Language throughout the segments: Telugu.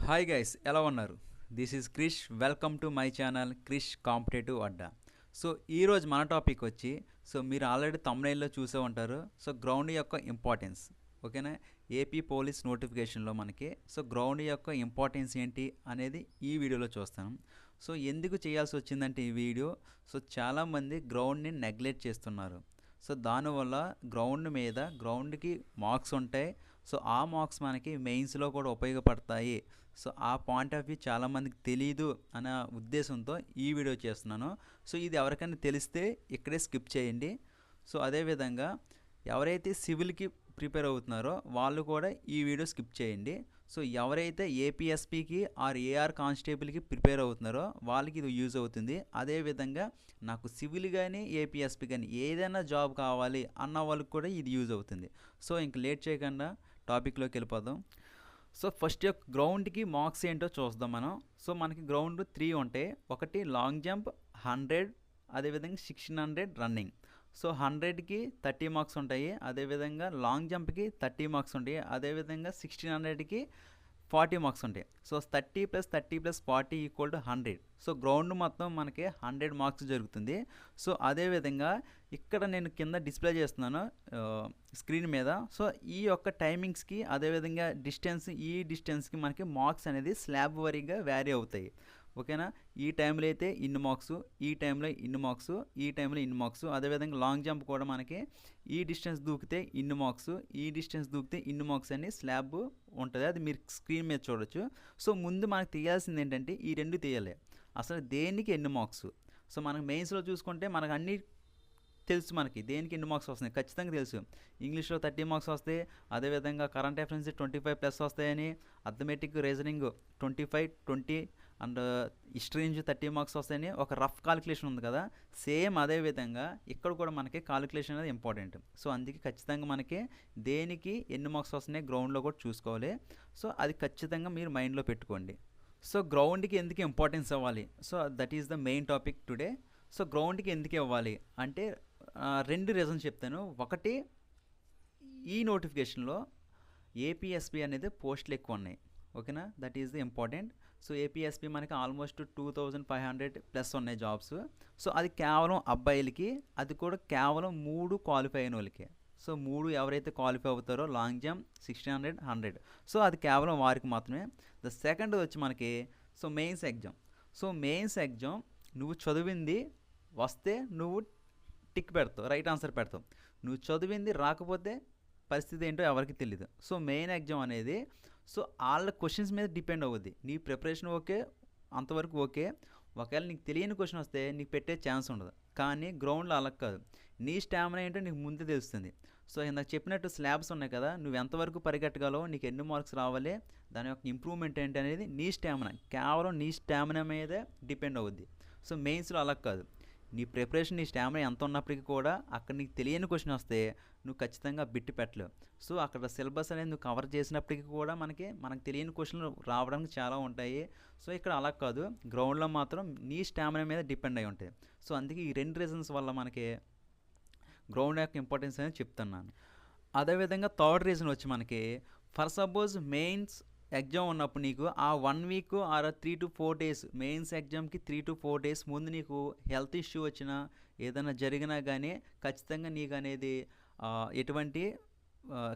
హాయ్ గైస్, ఎలా ఉన్నారు? This is Krish. Welcome to my channel Krish competitive Adda. So ఈరోజు మన టాపిక్ వచ్చి, మీరు ఆల్రెడీ తమ్నైల్లో చూసే ఉంటారు. సో గ్రౌండ్ యొక్క ఇంపార్టెన్స్, ఓకేనా? ఏపీ పోలీస్ నోటిఫికేషన్లో మనకి గ్రౌండ్ యొక్క ఇంపార్టెన్స్ ఏంటి అనేది ఈ వీడియోలో చూస్తాను. సో ఎందుకు చేయాల్సి వచ్చిందంటే ఈ వీడియో, చాలామంది గ్రౌండ్ని నెగ్లెక్ట్ చేస్తున్నారు. సో దానివల్ల గ్రౌండ్కి మార్క్స్ ఉంటాయి. సో ఆ మార్క్స్ మనకి మెయిన్స్లో కూడా ఉపయోగపడతాయి. సో ఆ పాయింట్ ఆఫ్ వ్యూ చాలామందికి తెలీదు అనే ఉద్దేశంతో ఈ వీడియో చేస్తున్నాను. సో ఇది ఎవరికైనా తెలిస్తే ఇక్కడే స్కిప్ చేయండి. సో అదేవిధంగా ఎవరైతే సివిల్కి ప్రిపేర్ అవుతున్నారో వాళ్ళు కూడా ఈ వీడియో స్కిప్ చేయండి. సో ఎవరైతే ఏపీఎస్పీకి ఆర్ ఏఆర్ కానిస్టేబుల్కి ప్రిపేర్ అవుతున్నారో వాళ్ళకి ఇది యూజ్ అవుతుంది. అదేవిధంగా నాకు సివిల్ కానీ ఏపీఎస్పీ కానీ ఏదైనా జాబ్ కావాలి అన్న వాళ్ళకి కూడా ఇది యూజ్ అవుతుంది. సో ఇంక లేట్ చేయకుండా టాపిక్లోకి వెళ్ళిపోదాం. సో ఫస్ట్ గ్రౌండ్కి మార్క్స్ ఏంటో చూద్దాం మనం. సో మనకి గ్రౌండ్ 3 ఉంటాయి. ఒకటి లాంగ్ జంప్, 100, అదేవిధంగా 1600 రన్నింగ్. సో 100కి 30 మార్క్స్ ఉంటాయి. అదేవిధంగా లాంగ్ జంప్కి 30 మార్క్స్ ఉంటాయి. అదేవిధంగా 1600కి 40 మార్క్స్ ఉంటాయి. సో 30 + 30 + 40 = 100. సో గ్రౌండ్ మొత్తం మనకి 100 మార్క్స్ జరుగుతుంది. సో అదేవిధంగా ఇక్కడ నేను కింద డిస్ప్లే చేస్తున్నాను స్క్రీన్ మీద. సో ఈ యొక్క టైమింగ్స్కి అదేవిధంగా డిస్టెన్స్కి మనకి మార్క్స్ అనేది స్లాబ్ వరీగా వ్యారీ అవుతాయి. ఓకేనా? ఈ టైంలో అయితే ఇన్ని మార్క్స్, ఈ టైంలో ఇన్ని మార్క్స్, ఈ టైంలో ఇన్ని మార్క్స్. అదేవిధంగా లాంగ్ జంప్ కూడా మనకి ఈ డిస్టెన్స్ దూకితే ఇన్ని మార్క్స్, ఈ డిస్టెన్స్ దూకితే ఇన్ని మార్క్స్ అని స్లాబ్ ఉంటుంది. అది మీరు స్క్రీన్ మీద చూడొచ్చు. సో ముందు మనకు తీయాల్సింది ఏంటంటే ఈ రెండు తీయాలి. అసలు దేనికి ఎన్ని మార్క్స్. సో మనకు మెయిన్స్లో చూసుకుంటే మనకు అన్ని తెలుసు, మనకి దేనికి ఎన్ని మార్క్స్ వస్తున్నాయి ఖచ్చితంగా తెలుసు. ఇంగ్లీష్లో 30 మార్క్స్ వస్తాయి. అదేవిధంగా కరెంట్ అఫైర్స్ 25+ వస్తాయని, అథమెటిక్ రీజనింగ్ 25, 20 అండ్ హిస్టరీ నుంచి 30 మార్క్స్ వస్తాయని ఒక రఫ్ కాలిక్యులేషన్ ఉంది కదా. సేమ్ అదేవిధంగా ఇక్కడ కూడా మనకి కాలిక్యులేషన్ అనేది ఇంపార్టెంట్. సో అందుకే ఖచ్చితంగా మనకి దేనికి ఎన్ని మార్క్స్ వస్తున్నాయి గ్రౌండ్లో కూడా చూసుకోవాలి. సో అది ఖచ్చితంగా మీరు మైండ్లో పెట్టుకోండి. సో గ్రౌండ్కి ఎందుకు ఇంపార్టెన్స్ ఇవ్వాలి? So that is the main topic today. So గ్రౌండ్కి ఎందుకు ఇవ్వాలి అంటే 2 రీజన్స్ చెప్తాను. ఒకటి, ఈ నోటిఫికేషన్లో ఏపీఎస్పీ అనేది పోస్టులు ఎక్కువ ఉన్నాయి. ఓకేనా? That is the important. So APSP మనకి ఆల్మోస్ట్ 2500+ ఉన్నాయి జాబ్స్. సో అది కేవలం అబ్బాయిలకి, అది కూడా కేవలం 3 క్వాలిఫై అయిన వాళ్ళకి. సో 3 ఎవరైతే క్వాలిఫై అవుతారో లాంగ్ జంప్, 1600, 100. సో అది కేవలం వారికి మాత్రమే. ద సెకండ్ వచ్చి మనకి mains exam. So mains exam నువ్వు చదివింది వస్తే నువ్వు టిక్ పెడతావు, రైట్ ఆన్సర్ పెడతావు. నువ్వు చదివింది రాకపోతే పరిస్థితి ఏంటో ఎవరికి తెలియదు. సో మెయిన్ ఎగ్జామ్ అనేది వాళ్ళ క్వశ్చన్స్ మీద డిపెండ్ అవుద్ది. నీ ప్రిపరేషన్ ఓకే, అంతవరకు ఓకే. ఒకవేళ నీకు తెలియని క్వశ్చన్ వస్తే నీకు పెట్టే ఛాన్స్ ఉండదు. కానీ గ్రౌండ్లో అలా కాదు. నీ స్టామినా ఏంటో నీకు ముందే తెలుస్తుంది. సో ఇందాక చెప్పినట్టు స్లాబ్స్ ఉన్నాయి కదా, నువ్వు ఎంతవరకు పరిగెట్టగలవు, నీకు ఎన్ని మార్క్స్ రావాలి, దాని యొక్క ఇంప్రూవ్మెంట్ ఏంటి అనేది నీ స్టామినా, కేవలం నీ స్టామినా మీదే డిపెండ్ అవుద్ది. సో మెయిన్స్లో అలా కాదు. నీ ప్రిపరేషన్, నీ స్టామినా ఎంత ఉన్నప్పటికీ కూడా అక్కడ నీకు తెలియని క్వశ్చన్ వస్తే నువ్వు ఖచ్చితంగా బిట్టి పెట్టలేవు. సో అక్కడ సిలబస్ అనేది నువ్వు కవర్ చేసినప్పటికీ కూడా మనకు తెలియని క్వశ్చన్లు రావడానికి చాలా ఉంటాయి. సో ఇక్కడ అలా కాదు, గ్రౌండ్లో మాత్రం నీ స్టామినా మీద డిపెండ్ అయి ఉంటాయి. సో అందుకే ఈ 2 రీజన్స్ వల్ల మనకి గ్రౌండ్ యొక్క ఇంపార్టెన్స్ అనేది చెప్తున్నాను. అదేవిధంగా థర్డ్ రీజన్ వచ్చి మనకి, ఫర్ సపోజ్ మెయిన్స్ ఎగ్జామ్ ఉన్నప్పుడు నీకు ఆ 1 week or 3 to 4 days, mains ఎగ్జామ్కి 3 to 4 days ముందు నీకు హెల్త్ ఇష్యూ వచ్చినా ఏదైనా జరిగినా కానీ ఖచ్చితంగా నీకు అనేది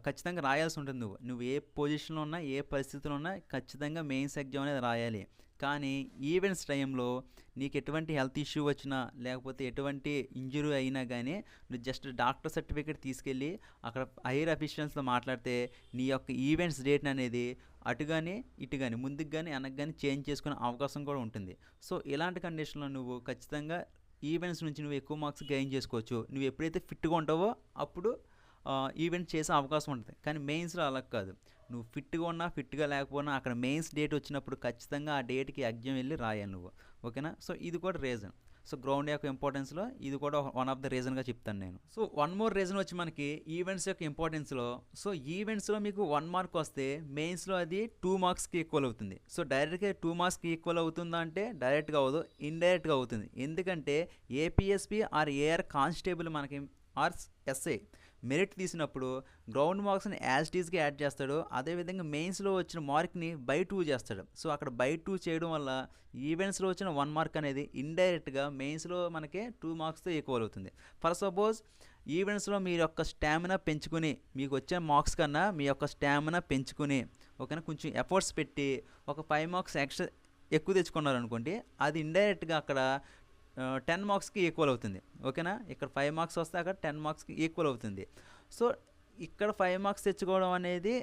ఖచ్చితంగా రాయాల్సి ఉంటుంది. నువ్వు ఏ పొజిషన్లో ఉన్నా, ఏ పరిస్థితిలో ఉన్నా ఖచ్చితంగా మెయిన్స్ ఎగ్జామ్ అనేది రాయాలి. కానీ ఈవెంట్స్ టైంలో నీకు ఎటువంటి హెల్త్ ఇష్యూ వచ్చినా లేకపోతే ఎటువంటి ఇంజరీ అయినా కానీ నువ్వు జస్ట్ డాక్టర్ సర్టిఫికేట్ తీసుకెళ్ళి అక్కడ హైయర్ అఫీషియల్స్తో మాట్లాడితే నీ యొక్క ఈవెంట్స్ డేట్ అనేది అటు కానీ ఇటు కానీ ముందుకు కానీ వెనక్కి కానీ చేంజ్ చేసుకునే అవకాశం కూడా ఉంటుంది. సో ఇలాంటి కండిషన్లో నువ్వు ఖచ్చితంగా ఈవెంట్స్ నుంచి నువ్వు ఎక్కువ మార్క్స్ గెయిన్ చేసుకోవచ్చు. నువ్వు ఎప్పుడైతే ఫిట్గా ఉంటావో అప్పుడు ఈవెంట్ చేసే అవకాశం ఉంటుంది. కానీ మెయిన్స్లో అలా కాదు. నువ్వు ఫిట్గా ఉన్నా ఫిట్గా లేకపోయినా అక్కడ మెయిన్స్ డేట్ వచ్చినప్పుడు ఖచ్చితంగా ఆ డేట్కి ఎగ్జామ్ వెళ్ళి రాయాలి నువ్వు. ఓకేనా? సో ఇది కూడా రీజన్. సో గ్రౌండ్ యొక్క ఇంపార్టెన్స్లో ఇది కూడా వన్ ఆఫ్ ద రీజన్గా చెప్తాను నేను. సో 1 more రీజన్ వచ్చి మనకి ఈవెంట్స్ యొక్క ఇంపార్టెన్స్లో. సో ఈవెంట్స్లో మీకు 1 mark వస్తే మెయిన్స్లో అది 2 marksకి ఈక్వల్ అవుతుంది. సో డైరెక్ట్గా 2 marksకి ఈక్వల్ అవుతుందా అంటే డైరెక్ట్గా అవ్వదు, ఇండైరెక్ట్గా అవుతుంది. ఎందుకంటే ఏపీఎస్పీ ఆర్ ఏఆర్ కానిస్టేబుల్ మనకి ఆర్ ఎస్ఐ మెరిట్ తీసినప్పుడు గ్రౌండ్ మార్క్స్ని యాజ్ టీజ్గా యాడ్ చేస్తాడు. అదేవిధంగా మెయిన్స్లో వచ్చిన మార్క్ని బై 2 చేస్తాడు. సో అక్కడ బై 2 చేయడం వల్ల ఈవెంట్స్లో వచ్చిన 1 మార్క్ అనేది ఇండైరెక్ట్గా మెయిన్స్లో మనకి 2 మార్క్స్తో ఈక్వల్ అవుతుంది. ఫర్ సపోజ్ ఈవెంట్స్లో మీ యొక్క స్టామినా పెంచుకుని మీకు వచ్చే మార్క్స్ కన్నా మీ యొక్క స్టామినా పెంచుకుని ఓకేనా కొంచెం ఎఫర్ట్స్ పెట్టి ఒక 5 మార్క్స్ ఎక్స్ట్రా ఎక్కువ తెచ్చుకున్నారనుకోండి, అది ఇండైరెక్ట్గా అక్కడ 10 మార్క్స్కి ఈక్వల్ అవుతుంది. ఓకేనా, ఇక్కడ 5 మార్క్స్ వస్తే అక్కడ 10 మార్క్స్కి ఈక్వల్ అవుతుంది. సో ఇక్కడ 5 మార్క్స్ తెచ్చుకోవడం అనేది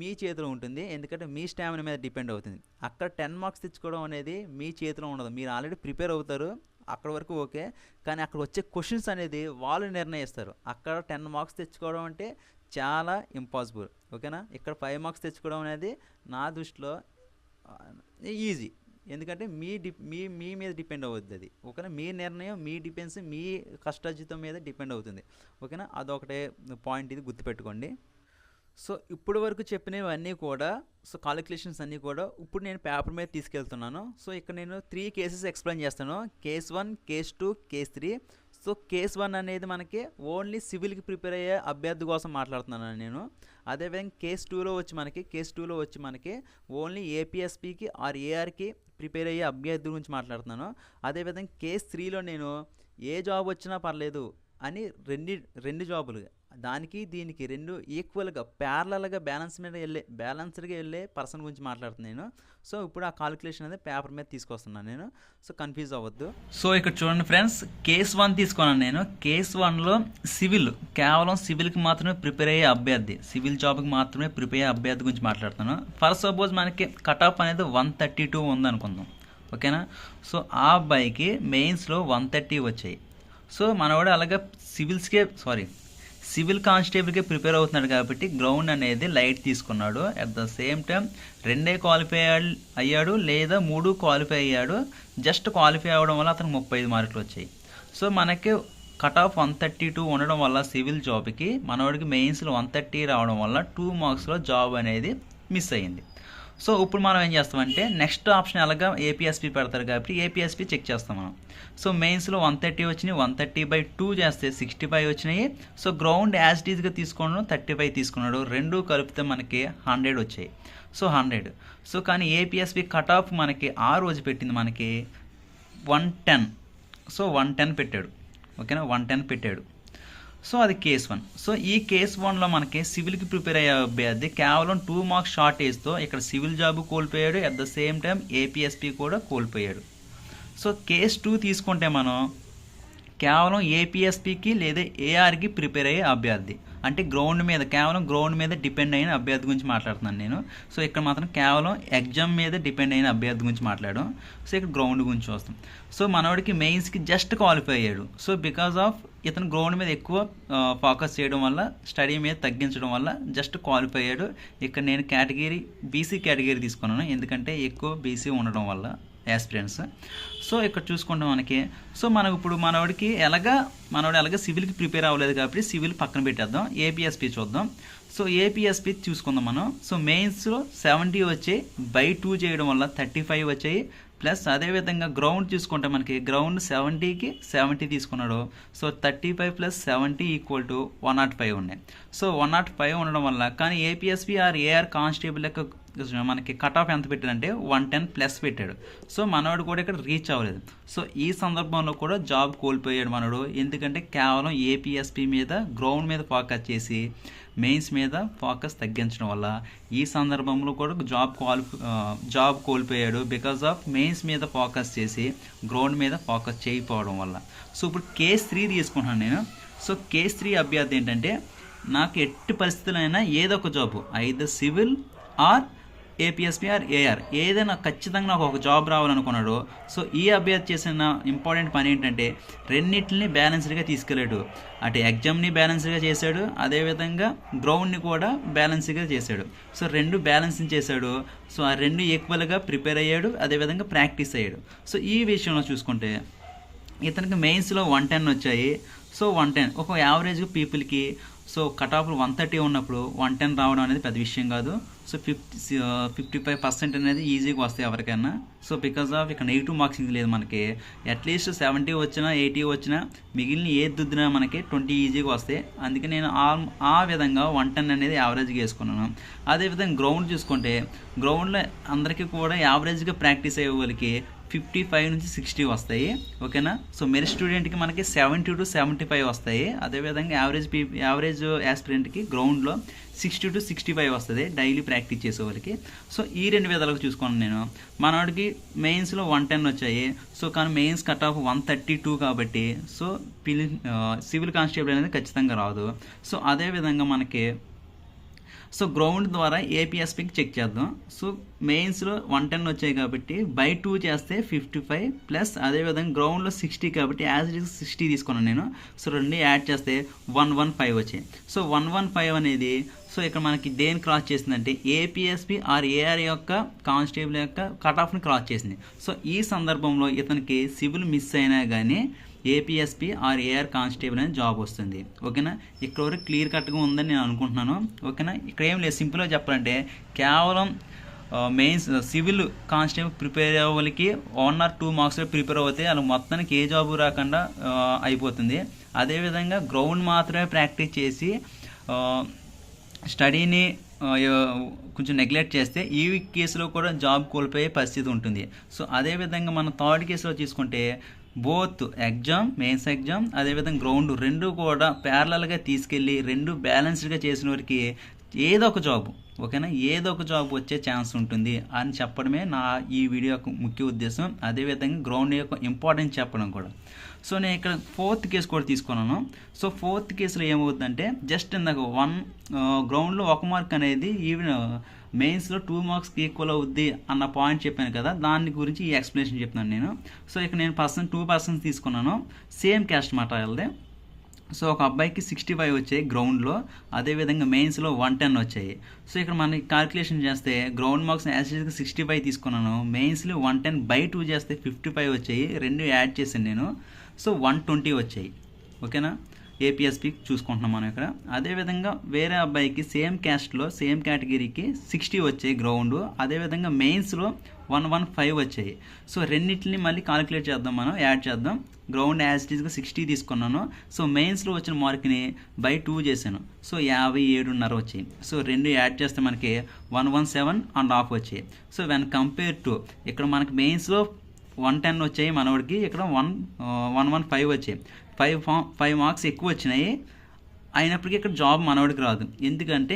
మీ చేతిలో ఉంటుంది, ఎందుకంటే మీ స్టామినా మీద డిపెండ్ అవుతుంది. అక్కడ 10 మార్క్స్ తెచ్చుకోవడం అనేది మీ చేతిలో ఉండదు. మీరు ఆల్రెడీ ప్రిపేర్ అవుతారు, అక్కడ వరకు ఓకే, కానీ అక్కడ వచ్చే క్వశ్చన్స్ అనేది వాళ్ళు నిర్ణయిస్తారు. అక్కడ 10 మార్క్స్ తెచ్చుకోవడం అంటే చాలా ఇంపాసిబుల్. ఓకేనా, ఇక్కడ 5 మార్క్స్ తెచ్చుకోవడం అనేది నా దృష్టిలో ఈజీ, ఎందుకంటే మీ మీద డిపెండ్ అవుతుంది అది. ఓకేనా, మీ నిర్ణయం, మీ డిపెండ్స్, మీ కష్టార్జితం మీద డిపెండ్ అవుతుంది. ఓకేనా, అదొకటే పాయింట్, ఇది గుర్తుపెట్టుకోండి. సో ఇప్పుడు వరకు చెప్పినవన్నీ కూడా, సో కాలిక్యులేషన్స్ అన్నీ కూడా ఇప్పుడు నేను పేపర్ మీద తీసుకెళ్తున్నాను. సో ఇక్కడ నేను 3 కేసెస్ ఎక్స్ప్లెయిన్ చేస్తాను. Case 1, case 2, case 3. So case 1 అనేది మనకి ఓన్లీ సివిల్కి ప్రిపేర్ అయ్యే అభ్యర్థి కోసం మాట్లాడుతున్నాను నేను. అదేవిధంగా కేస్ 2లో వచ్చి మనకి ఓన్లీ ఏపీఎస్పీకి ఆర్ ఏఆర్కి ప్రిపేర్ అయ్యే అభ్యర్థి గురించి మాట్లాడుతున్నాను. అదేవిధంగా కేస్ 3లో నేను ఏ జాబ్ వచ్చినా పర్లేదు అని రెండు జాబులు, దానికి దీనికి రెండు ఈక్వల్గా ప్యారలల్గా బ్యాలెన్స్డ్గా వెళ్ళే పర్సన్ గురించి మాట్లాడుతున్నాను నేను. సో ఇప్పుడు ఆ కాలిక్యులేషన్ అనేది పేపర్ మీద తీసుకొస్తున్నాను నేను, సో కన్ఫ్యూజ్ అవ్వద్దు. సో ఇక్కడ చూడండి ఫ్రెండ్స్, కేస్ 1 తీసుకున్నాను నేను. కేస్ 1లో సివిల్, కేవలం సివిల్కి మాత్రమే ప్రిపేర్ అయ్యే అభ్యర్థి, సివిల్ జాబ్కి మాత్రమే ప్రిపేర్ అయ్యే అభ్యర్థి గురించి మాట్లాడుతున్నాను. ఫర్ సపోజ్ మనకి కట్ ఆఫ్ అనేది 132 ఉందనుకుందాం. ఓకేనా, సో ఆ అబ్బాయికి మెయిన్స్లో 130 వచ్చాయి. సో మనవాడు అలాగే సివిల్ కానిస్టేబుల్కి ప్రిపేర్ అవుతున్నాడు కాబట్టి గ్రౌండ్ అనేది లైట్ తీసుకున్నాడు. At the same time 2 qualify అయ్యాడు లేదా 3 క్వాలిఫై అయ్యాడు. జస్ట్ క్వాలిఫై అవ్వడం వల్ల అతనికి 35 మార్కులు వచ్చాయి. సో మనకి కట్ ఆఫ్ 132 ఉండడం వల్ల సివిల్ జాబ్కి మనవాడికి మెయిన్స్లో 130 రావడం వల్ల 2 మార్క్స్లో జాబ్ అనేది మిస్ అయ్యింది. సో ఇప్పుడు మనం ఏం చేస్తామంటే నెక్స్ట్ ఆప్షన్ ఎలాగా ఏపీఎస్పీ పెడతారు కాబట్టి ఏపీఎస్పీ చెక్ చేస్తాం మనం. సో మెయిన్స్లో 130 వచ్చినాయి, 130/2 చేస్తే 65 వచ్చినాయి. సో గ్రౌండ్ యాజ్ టీజ్గా తీసుకోవడం 35 తీసుకున్నాడు, రెండు కలిపితే మనకి 100 వచ్చాయి. సో 100. సో కానీ ఏపీఎస్పీ కట్ ఆఫ్ మనకి ఆ రోజు పెట్టింది మనకి 110. సో 110 పెట్టాడు. ఓకేనా, 110 పెట్టాడు. సో అది కేస్ 1. సో ఈ కేస్ 1లో మనకి సివిల్కి ప్రిపేర్ అయ్యే అభ్యర్థి కేవలం 2 మార్క్స్ షార్టేజ్తో ఇక్కడ సివిల్ జాబ్ కోల్పోయాడు, at the same time APSP కూడా కోల్పోయాడు. సో కేస్ 2 తీసుకుంటే మనం కేవలం ఏపీఎస్పీకి లేదా ఏఆర్కి ప్రిపేర్ అయ్యే అభ్యర్థి, అంటే కేవలం గ్రౌండ్ మీద డిపెండ్ అయిన అభ్యర్థి గురించి మాట్లాడుతున్నాను నేను. సో ఇక్కడ మాత్రం కేవలం ఎగ్జామ్ మీద డిపెండ్ అయిన అభ్యర్థి గురించి మాట్లాడాం. సో ఇక్కడ గ్రౌండ్ గురించి వస్తాం. సో మనవాడికి మెయిన్స్కి జస్ట్ క్వాలిఫై అయ్యాడు. సో బికాజ్ ఆఫ్ ఇతను గ్రౌండ్ మీద ఎక్కువ ఫోకస్ చేయడం వల్ల, స్టడీ మీద తగ్గించడం వల్ల జస్ట్ క్వాలిఫై అయ్యాడు. ఇక్కడ నేను బీసీ కేటగిరీ తీసుకున్నాను, ఎందుకంటే ఎక్కువ బీసీ ఉండడం వల్ల యాస్పిరెంట్స్. సో ఇక్కడ చూసుకుంటాం మనకి. సో మనవాడికి ఎలాగా సివిల్కి ప్రిపేర్ అవ్వలేదు కాబట్టి సివిల్ పక్కన పెట్టేద్దాం, ఏపీఎస్పీ చూద్దాం. సో ఏపీఎస్పీ చూసుకుందాం మనం. సో మెయిన్స్లో 70 వచ్చాయి, బై 2 చేయడం వల్ల 35 వచ్చాయి. ప్లస్ అదేవిధంగా గ్రౌండ్ చూసుకుంటే మనకి గ్రౌండ్ 70కి 70 తీసుకున్నాడు. సో 35 + 70 = 105 ఉన్నాయి. సో 105 ఉండడం వల్ల, కానీ ఏపీఎస్పీ ఆర్ ఏఆర్ కానిస్టేబుల్ లెక్క మనకి కట్ ఆఫ్ ఎంత పెట్టాడంటే 110+ పెట్టాడు. సో మనవాడు కూడా ఇక్కడ రీచ్ అవ్వలేదు. సో ఈ సందర్భంలో కూడా జాబ్ కోల్పోయాడు మనవాడు, ఎందుకంటే కేవలం ఏపీఎస్పీ మీద గ్రౌండ్ మీద ఫోకస్ చేసి మెయిన్స్ మీద ఫోకస్ తగ్గించడం వల్ల ఈ సందర్భంలో కూడా జాబ్ కోల్పోయాడు, బికాజ్ ఆఫ్ మెయిన్స్ మీద ఫోకస్ చేసి గ్రౌండ్ మీద ఫోకస్ చేయకపోవడం వల్ల. సో ఇప్పుడు కేస్ 3 తీసుకుంటున్నాను నేను. సో కేస్ 3 అభ్యర్థి ఏంటంటే నాకు ఎట్టి పరిస్థితులైనా ఏదో ఒక job, either civil or APSP or AR, ఏదైనా ఖచ్చితంగా నాకు ఒక జాబ్ రావాలనుకున్నాడు. సో ఈ అభ్యర్థి చేసిన ఇంపార్టెంట్ పని ఏంటంటే రెండింటిని బ్యాలెన్స్డ్గా తీసుకెళ్ళాడు. అటు ఎగ్జామ్ని బ్యాలెన్స్గా చేశాడు, అదేవిధంగా గ్రౌండ్ని కూడా బ్యాలెన్స్గా చేశాడు. సో రెండు బ్యాలెన్సింగ్ చేశాడు. సో ఆ రెండు ఈక్వల్గా ప్రిపేర్ అయ్యాడు, అదేవిధంగా ప్రాక్టీస్ అయ్యాడు. సో ఈ విషయంలో చూసుకుంటే ఇతనికి మెయిన్స్లో 110 వచ్చాయి. సో 110 ఒక యావరేజ్ పీపుల్కి సో కట్ ఆఫ్ 130 ఉన్నప్పుడు 110 రావడం అనేది పెద్ద విషయం కాదు. సో 55% అనేది ఈజీగా వస్తాయి ఎవరికైనా. సో బికాజ్ ఆఫ్ ఇక్కడ నెగిటివ్ మార్క్సింగ్ లేదు మనకి. అట్లీస్ట్ 70 వచ్చినా 80 వచ్చినా మిగిలిన ఏది దుద్దినా మనకి 20 ఈజీగా వస్తాయి. అందుకే నేను ఆ విధంగా 110 అనేది యావరేజ్గా వేసుకున్నాను. అదేవిధంగా గ్రౌండ్ చూసుకుంటే గ్రౌండ్లో అందరికీ కూడా యావరేజ్గా ప్రాక్టీస్ అయ్యే వాళ్ళకి 55 నుంచి 60 వస్తాయి. ఓకేనా. సో మెరిట్ స్టూడెంట్కి మనకి 70 to 75 వస్తాయి. అదేవిధంగా యావరేజ్ యాస్పిరెంట్కి గ్రౌండ్లో 60 to 65 వస్తుంది డైలీ ప్రాక్టీస్ చేసే వాళ్ళకి. సో ఈ 2 విధాలుగా చూసుకున్నాను నేను. మనవాడికి మెయిన్స్లో 110 వచ్చాయి. సో కానీ మెయిన్స్ కట్ ఆఫ్ 132 కాబట్టి సో సివిల్ కానిస్టేబుల్ అనేది ఖచ్చితంగా రాదు. సో అదేవిధంగా మనకి సో గ్రౌండ్ ద్వారా ఏపీఎస్పీకి చెక్ చేద్దాం. సో మెయిన్స్లో 110 వచ్చాయి కాబట్టి బై 2 చేస్తే 55 ప్లస్ అదేవిధంగా గ్రౌండ్లో 60 కాబట్టి యాజ్ ఇట్ ఈస్ 60 తీసుకున్నాను నేను. సో 2 యాడ్ చేస్తే 115 వచ్చాయి. సో 115 అనేది సో ఇక్కడ మనకి దేని క్రాస్ చేసిందంటే ఏపీఎస్పీ ఆర్ ఏఆర్ యొక్క కానిస్టేబుల్ యొక్క కట్ ఆఫ్ని క్రాస్ చేసింది. సో ఈ సందర్భంలో ఇతనికి సివిల్ మిస్ అయినా కానీ ఏపీఎస్పీ ఆర్ ఏఆర్ కానిస్టేబుల్ అనేది జాబ్ వస్తుంది. ఓకేనా. ఇక్కడ వరకు క్లియర్ కట్గా ఉందని నేను అనుకుంటున్నాను. ఓకేనా. ఇక్కడ ఏం లేదు, సింపుల్గా చెప్పాలంటే కేవలం మెయిన్స్ సివిల్ కానిస్టేబుల్ ప్రిపేర్ అయ్యే వాళ్ళకి 1 or 2 మార్క్స్లో ప్రిపేర్ అవుతే వాళ్ళు మొత్తానికి ఏ జాబు రాకుండా అయిపోతుంది. అదేవిధంగా గ్రౌండ్ మాత్రమే ప్రాక్టీస్ చేసి స్టడీని కొంచెం నెగ్లెక్ట్ చేస్తే ఈ కేసులో కూడా జాబ్ కోల్పోయే పరిస్థితి ఉంటుంది. సో అదేవిధంగా మనం థర్డ్ కేసులో తీసుకుంటే బోత్ ఎగ్జామ్ మెయిన్స్ ఎగ్జామ్ అదేవిధంగా గ్రౌండ్ రెండు కూడా ప్యారలల్గా తీసుకెళ్ళి రెండు బ్యాలెన్స్డ్గా చేసిన వారికి ఏదో ఒక జాబ్, ఓకేనా, ఏదో ఒక జాబ్ వచ్చే ఛాన్స్ ఉంటుంది అని చెప్పడమే నా ఈ వీడియో యొక్క ముఖ్య ఉద్దేశం. అదేవిధంగా గ్రౌండ్ యొక్క ఇంపార్టెన్స్ చెప్పడం కూడా. సో నేను ఇక్కడ 4th కేసు కూడా తీసుకున్నాను. సో 4th కేసులో ఏమవుతుందంటే జస్ట్ ఇందాక గ్రౌండ్లో 1 మార్క్ అనేది ఈవెన్ మెయిన్స్లో 2 మార్క్స్కి ఈక్వల్ అవుద్ది అన్న పాయింట్ చెప్పాను కదా, దాని గురించి ఈ ఎక్స్ప్లెనేషన్ చెప్తున్నాను నేను. సో ఇక్కడ నేను 2% తీసుకున్నాను. సేమ్ క్యాస్ట్ మాట వాళ్ళది. సో ఒక అబ్బాయికి 65 వచ్చాయి గ్రౌండ్లో, అదేవిధంగా మెయిన్స్లో 110 వచ్చాయి. సో ఇక్కడ మనకి క్యాల్కులేషన్ చేస్తే గ్రౌండ్ మార్క్స్ యాజ్గా 65 తీసుకున్నాను, మెయిన్స్లో 110 బై 2 చేస్తే 55 వచ్చాయి, 2 యాడ్ చేశాను నేను. సో 120 వచ్చాయి. ఓకేనా. ఏపీఎస్పీ చూసుకుంటున్నాం మనం ఇక్కడ. అదేవిధంగా వేరే అబ్బాయికి సేమ్ క్యాస్ట్లో సేమ్ కేటగిరీకి 60 వచ్చాయి గ్రౌండ్, అదేవిధంగా మెయిన్స్లో 115 వచ్చాయి. సో రెండింటిని మళ్ళీ కాలిక్యులేట్ చేద్దాం, మనం యాడ్ చేద్దాం. గ్రౌండ్ యాజ్ ఇట్ ఈస్గా 60 తీసుకున్నాను. సో మెయిన్స్లో వచ్చిన మార్క్ని బై 2 చేశాను. సో 57.5 వచ్చాయి. సో 2 యాడ్ చేస్తే మనకి 117.5 వచ్చాయి. సో వెన్ కంపేర్ టు ఇక్కడ మనకి మెయిన్స్లో 110 వచ్చాయి మనవాడికి, ఇక్కడ 115 వచ్చాయి. 5 మార్క్స్ ఎక్కువ వచ్చినాయి. అయినప్పటికీ ఇక్కడ జాబ్ మనవాడికి రాదు. ఎందుకంటే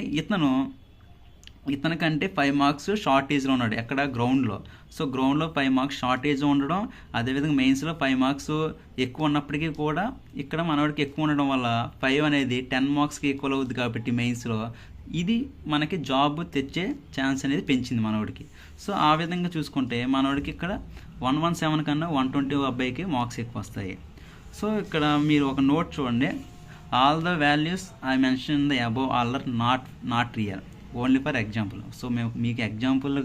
ఇతనికంటే 5 మార్క్స్ షార్టేజ్లో ఉన్నాడు ఎక్కడ గ్రౌండ్లో. సో గ్రౌండ్లో 5 మార్క్స్ షార్టేజ్ ఉండడం, అదేవిధంగా మెయిన్స్లో 5 మార్క్స్ ఎక్కువ ఉన్నప్పటికీ కూడా ఇక్కడ మనవాడికి ఎక్కువ ఉండడం వల్ల 5 అనేది 10 మార్క్స్కి ఈక్వల్ అవుద్ది కాబట్టి మెయిన్స్లో ఇది మనకి జాబ్ తెచ్చే ఛాన్స్ అనేది పెంచింది మనవాడికి. సో ఆ విధంగా చూసుకుంటే మనవాడికి ఇక్కడ 117 కన్నా 120 అబ్బాయికి మార్క్స్ ఎక్కువ వస్తాయి. సో ఇక్కడ మీరు ఒక నోట్ చూడండి. All the values I mention the above all are not real, only for example. So మీకు ఎగ్జాంపుల్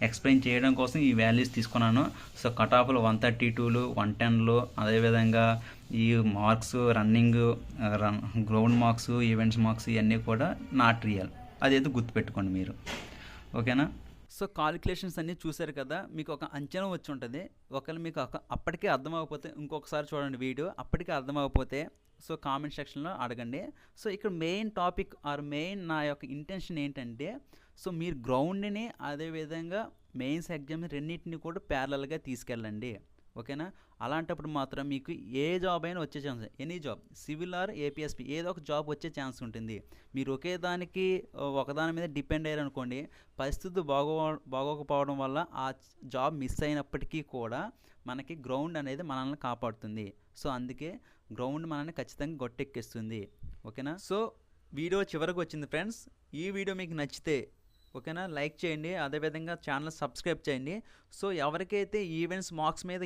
ఎక్స్ప్లెయిన్ చేయడం కోసం ఈ వాల్యూస్ తీసుకున్నాను. సో కట్ ఆఫ్లు 132లు 110లు, అదేవిధంగా ఈ marks running ground marks events marks ఇవన్నీ కూడా నాట్ రియల్, అదేదో గుర్తుపెట్టుకోండి మీరు. ఓకేనా. సో కాలిక్యులేషన్స్ అన్నీ చూసారు కదా, మీకు ఒక అంచనా వచ్చి ఉంటుంది. ఒకవేళ మీకు అప్పటికే అర్థమవకపోతే ఇంకొకసారి చూడండి వీడియో, అప్పటికే అర్థమవకపోతే సో కామెంట్ సెక్షన్లో అడగండి. సో ఇక్కడ మెయిన్ టాపిక్ ఆర్ మెయిన్ నా యొక్క ఇంటెన్షన్ ఏంటంటే సో మీరు గ్రౌండ్ని అదేవిధంగా మెయిన్స్ ఎగ్జామ్ రెండింటిని కూడా ప్యారలల్గా తీసుకెళ్ళండి. ఓకేనా. అలాంటప్పుడు మాత్రం మీకు ఏ జాబ్ అయినా వచ్చే chance, any job civil or APSP ఏదో ఒక జాబ్ వచ్చే ఛాన్స్ ఉంటుంది. మీరు ఒకదాని మీద డిపెండ్ అయ్యారు అనుకోండి, పరిస్థితులు బాగోకపోవడం వల్ల ఆ జాబ్ మిస్ అయినప్పటికీ కూడా మనకి గ్రౌండ్ అనేది మనల్ని కాపాడుతుంది. సో అందుకే గ్రౌండ్ మనల్ని ఖచ్చితంగా గొట్టెక్కిస్తుంది. ఓకేనా. సో వీడియో చివరికి వచ్చింది ఫ్రెండ్స్. ఈ వీడియో మీకు నచ్చితే ఓకేనా లైక్ చేయండి, అదేవిధంగా ఛానల్ సబ్స్క్రైబ్ చేయండి. సో ఎవరికైతే ఈవెంట్స్ మార్క్స్ మీద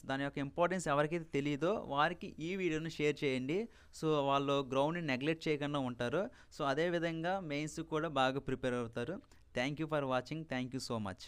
దాని యొక్క ఇంపార్టెన్స్ ఎవరికైతే తెలియదో వారికి ఈ వీడియోని షేర్ చేయండి. సో వాళ్ళు గ్రౌండ్ని నెగ్లెక్ట్ చేయకుండా ఉంటారు. సో అదేవిధంగా మెయిన్స్ కూడా బాగా ప్రిపేర్ అవుతారు. Thank you for watching. Thank you so much.